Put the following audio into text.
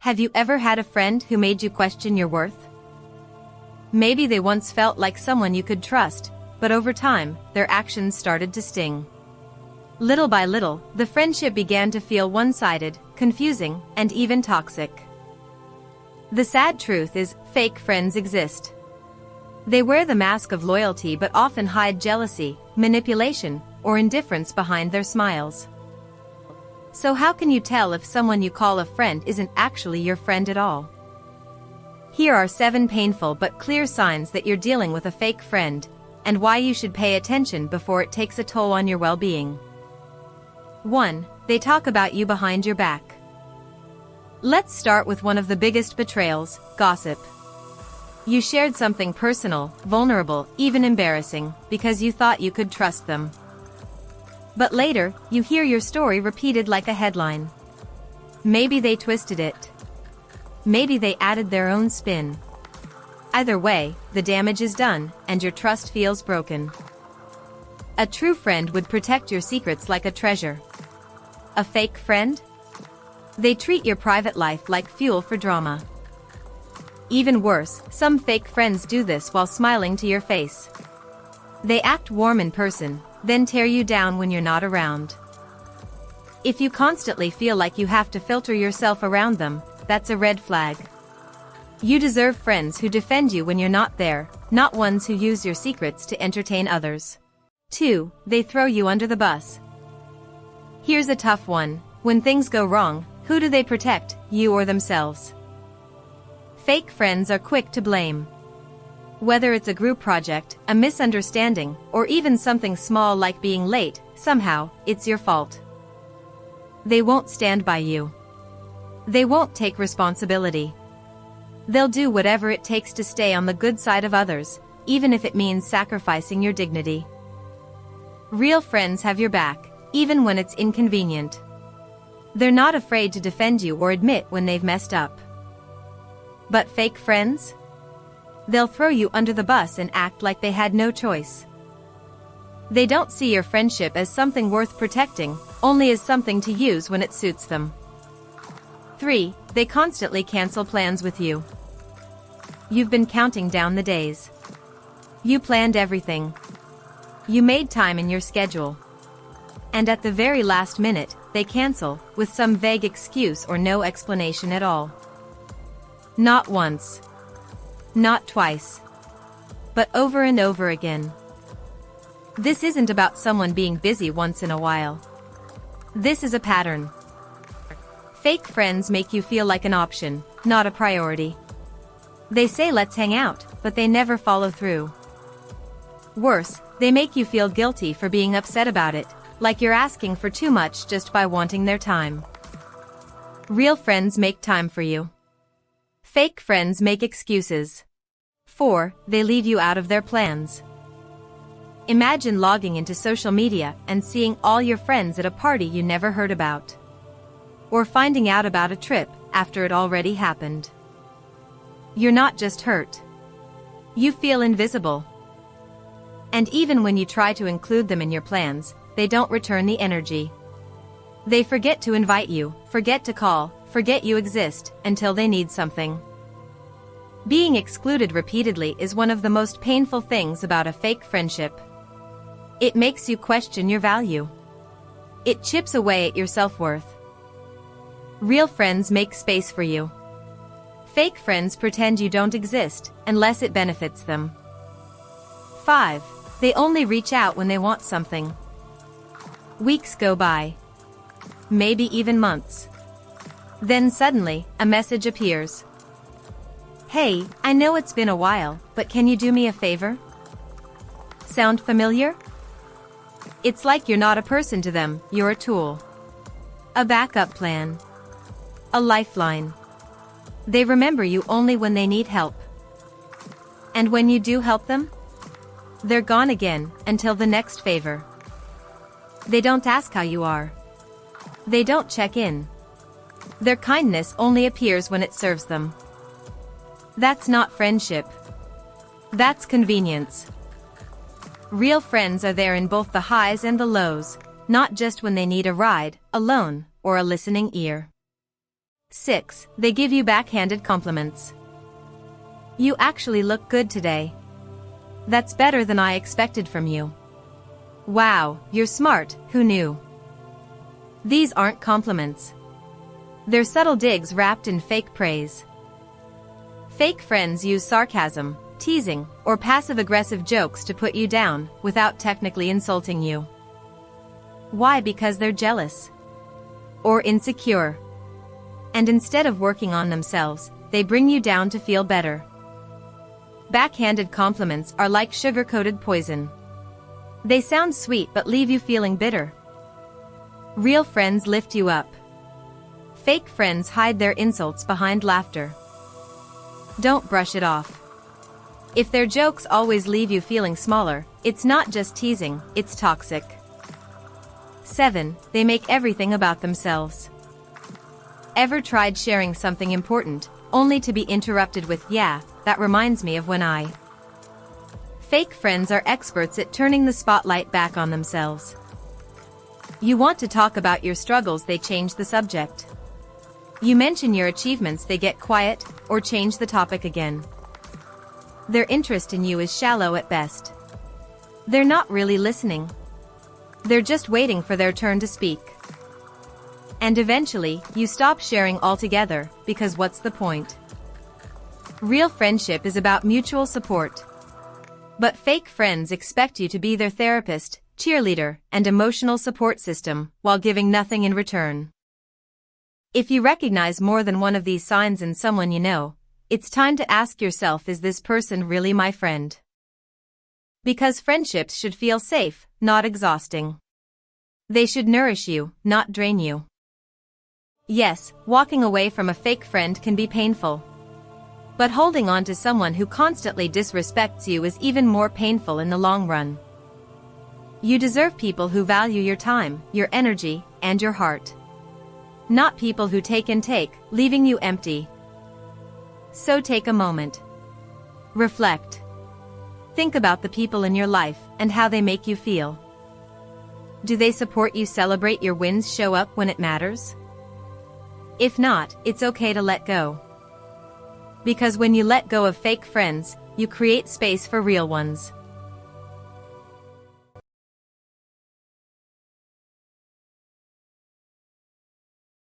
Have you ever had a friend who made you question your worth? Maybe they once felt like someone you could trust, but over time, their actions started to sting. Little by little, the friendship began to feel one-sided, confusing, and even toxic. The sad truth is, fake friends exist. They wear the mask of loyalty but often hide jealousy, manipulation, or indifference behind their smiles. So how can you tell if someone you call a friend isn't actually your friend at all? Here are 7 painful but clear signs that you're dealing with a fake friend, and why you should pay attention before it takes a toll on your well-being. 1. They talk about you behind your back. Let's start with one of the biggest betrayals, gossip. You shared something personal, vulnerable, even embarrassing, because you thought you could trust them. But later, you hear your story repeated like a headline. Maybe they twisted it. Maybe they added their own spin. Either way, the damage is done, and your trust feels broken. A true friend would protect your secrets like a treasure. A fake friend? They treat your private life like fuel for drama. Even worse, some fake friends do this while smiling to your face. They act warm in person, then tear you down when you're not around. If you constantly feel like you have to filter yourself around them, that's a red flag. You deserve friends who defend you when you're not there, not ones who use your secrets to entertain others. 2. They throw you under the bus. Here's a tough one. When things go wrong, who do they protect, you or themselves? Fake friends are quick to blame. Whether it's a group project, a misunderstanding, or even something small like being late, somehow, it's your fault. They won't stand by you. They won't take responsibility. They'll do whatever it takes to stay on the good side of others, even if it means sacrificing your dignity. Real friends have your back, even when it's inconvenient. They're not afraid to defend you or admit when they've messed up. But fake friends? They'll throw you under the bus and act like they had no choice. They don't see your friendship as something worth protecting, only as something to use when it suits them. 3. They constantly cancel plans with you. You've been counting down the days. You planned everything. You made time in your schedule. And at the very last minute, they cancel, with some vague excuse or no explanation at all. Not once. Not twice. But over and over again. This isn't about someone being busy once in a while. This is a pattern. Fake friends make you feel like an option, not a priority. They say let's hang out, but they never follow through. Worse, they make you feel guilty for being upset about it, like you're asking for too much just by wanting their time. Real friends make time for you. Fake friends make excuses. 4. They leave you out of their plans. Imagine logging into social media and seeing all your friends at a party you never heard about. Or finding out about a trip after it already happened. You're not just hurt. You feel invisible. And even when you try to include them in your plans, they don't return the energy. They forget to invite you, forget to call, forget you exist, until they need something. Being excluded repeatedly is one of the most painful things about a fake friendship. It makes you question your value. It chips away at your self-worth. Real friends make space for you. Fake friends pretend you don't exist, unless it benefits them. 5. They only reach out when they want something. Weeks go by. Maybe even months. Then suddenly, a message appears. Hey, I know it's been a while, but can you do me a favor? Sound familiar? It's like you're not a person to them, you're a tool. A backup plan. A lifeline. They remember you only when they need help. And when you do help them, they're gone again, until the next favor. They don't ask how you are. They don't check in. Their kindness only appears when it serves them. That's not friendship. That's convenience. Real friends are there in both the highs and the lows, not just when they need a ride, a loan, or a listening ear. 6. They give you backhanded compliments. You actually look good today. That's better than I expected from you. Wow, you're smart, who knew? These aren't compliments. They're subtle digs wrapped in fake praise. Fake friends use sarcasm, teasing, or passive-aggressive jokes to put you down, without technically insulting you. Why? Because they're jealous. Or insecure. And instead of working on themselves, they bring you down to feel better. Backhanded compliments are like sugar-coated poison. They sound sweet but leave you feeling bitter. Real friends lift you up. Fake friends hide their insults behind laughter. Don't brush it off. If their jokes always leave you feeling smaller, it's not just teasing, it's toxic. 7. They make everything about themselves. Ever tried sharing something important, only to be interrupted with, "Yeah, that reminds me of when I..." Fake friends are experts at turning the spotlight back on themselves. You want to talk about your struggles, they change the subject. You mention your achievements, they get quiet, or change the topic again. Their interest in you is shallow at best. They're not really listening. They're just waiting for their turn to speak. And eventually, you stop sharing altogether, because what's the point? Real friendship is about mutual support. But fake friends expect you to be their therapist, cheerleader, and emotional support system, while giving nothing in return. If you recognize more than one of these signs in someone you know, it's time to ask yourself, is this person really my friend? Because friendships should feel safe, not exhausting. They should nourish you, not drain you. Yes, walking away from a fake friend can be painful. But holding on to someone who constantly disrespects you is even more painful in the long run. You deserve people who value your time, your energy, and your heart. Not people who take and take, leaving you empty. So take a moment. Reflect. Think about the people in your life and how they make you feel. Do they support you, celebrate your wins, show up when it matters? If not, it's okay to let go. Because when you let go of fake friends, you create space for real ones.